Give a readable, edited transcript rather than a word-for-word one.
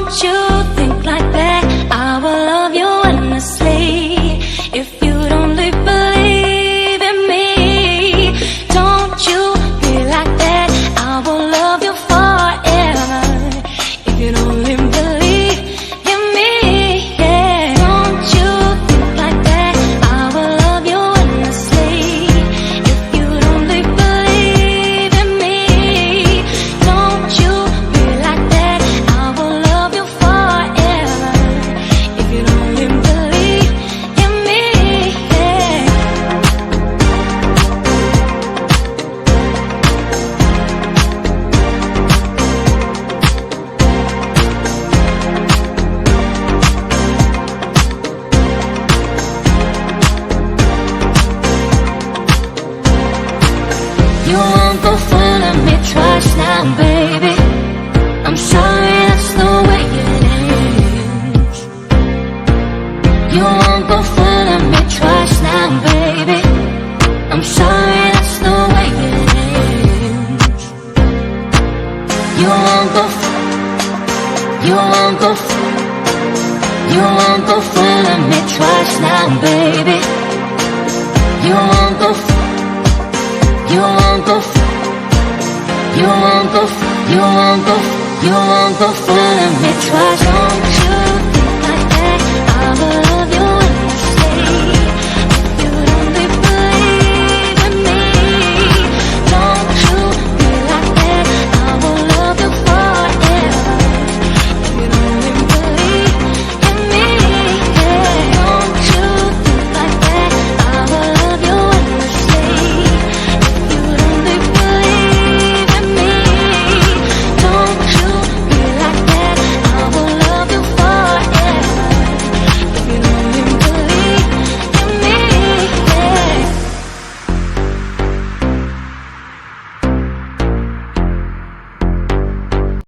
Don't you think like that? I will love you endlessly. If you don't believe in me, don't you be like that? I will love you forever. If you don't believe in me, yeah. Don't you think like that? I will love you endlessly. If you don't believe in me, don't you be like that? I will love you forever. If you don't believe in me, yeah. You won't go full of me twice now, baby. I'm sorry, that's the way it is. You won't go full of me twice now, baby. I'm sorry, that's the way it is. You won't go full of me twice now, baby. You won't go full of me twice.